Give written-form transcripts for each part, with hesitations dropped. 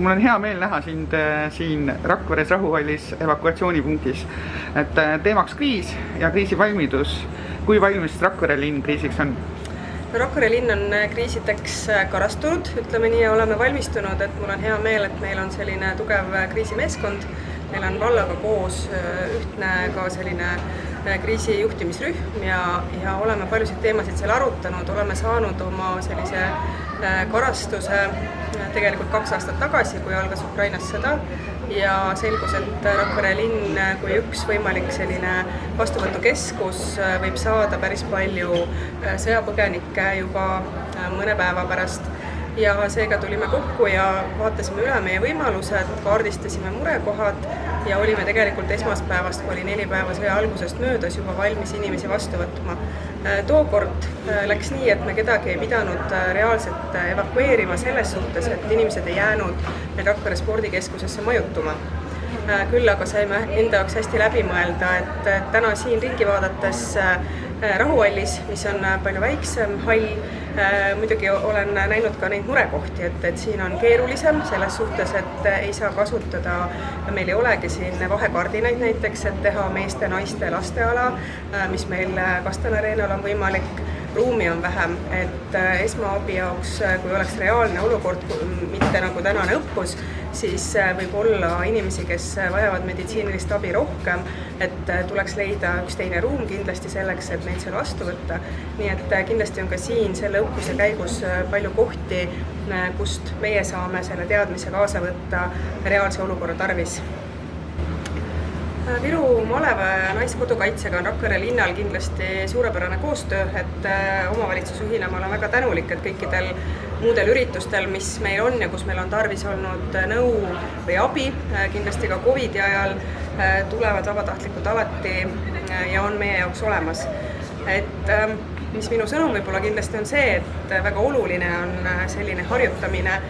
Mul on hea meel näha sind siin Rakveres Rahuhallis evakuatsioonipunktis. Teemaks kriis ja kriisivalmidus. Kui valmis Rakvere linn kriisiks on? Rakvere linn on kriisideks karastunud, ütleme nii, ja oleme valmistunud, et mul on hea meel, et meil on selline tugev kriisimeeskond. Meil on vallaga koos ühtne ka selline kriisijuhtimisrühm ja oleme paljusid teemasid seal arutanud. Oleme saanud oma sellise karastuse tegelikult 2 aastat tagasi, kui algas Ukrainas sõda, ja selgus, et Rakvere linn kui üks võimalik selline vastuvõtukeskus võib saada päris palju sõjapõgenikke juba mõne päeva pärast. Ja seega tulime kokku ja vaatasime üle meie võimalused, kaardistasime murekohad ja olime tegelikult esmaspäevast, kui oli 4 päeva sõja algusest möödas, juba valmis inimesi vastu võtma. Tookord läks nii, et me kedagi ei pidanud reaalselt evakueerima selles suhtes, et inimesed ei jäänud Rakvere spordikeskusesse majutuma. Küll aga saime enda jaoks hästi läbi mõelda, et täna siin ringi vaadates Rahuhallis, mis on palju väiksem hall, muidugi olen näinud ka neid murekohti, et siin on keerulisem selles suhtes, et ei saa kasutada, meil ei olegi siin vahekardinaid näiteks, et teha meeste, naiste, lasteala, mis meil Kastan Arenal on võimalik. Ruumi on vähem, et esmaabi jaoks, kui oleks reaalne olukord, mitte nagu tänane õppus, siis võib olla inimesi, kes vajavad meditsiinilist abi rohkem, et tuleks leida üks teine ruum kindlasti selleks, et neid seal vastu võtta. Nii et kindlasti on ka siin selle õppuse käigus palju kohti, kust meie saame selle teadmise kaasa võtta reaalse olukorra tarvis. Viru Maleva ja Naiskodukaitsega on Rakvere linnal kindlasti suurepärane koostöö, et omavalitsusjuhina ma olen väga tänulik, et kõikidel muudel üritustel, mis meil on ja kus meil on tarvis olnud nõu või abi, kindlasti ka COVID-i ajal tulevad vabatahtlikud alati ja on meie jaoks olemas. Et mis minu sõnum võib-olla kindlasti on see, et väga oluline on selline harjutamine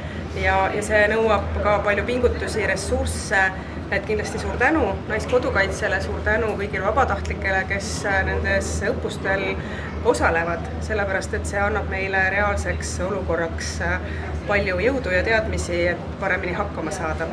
ja see nõuab ka palju pingutusi, ressursse. Et kindlasti suur tänu Naiskodukaitsele, suur tänu kõigile vabatahtlikele, kes nendes õppustel osalevad, sellepärast et see annab meile reaalseks olukorraks palju jõudu ja teadmisi, et paremini hakkama saada.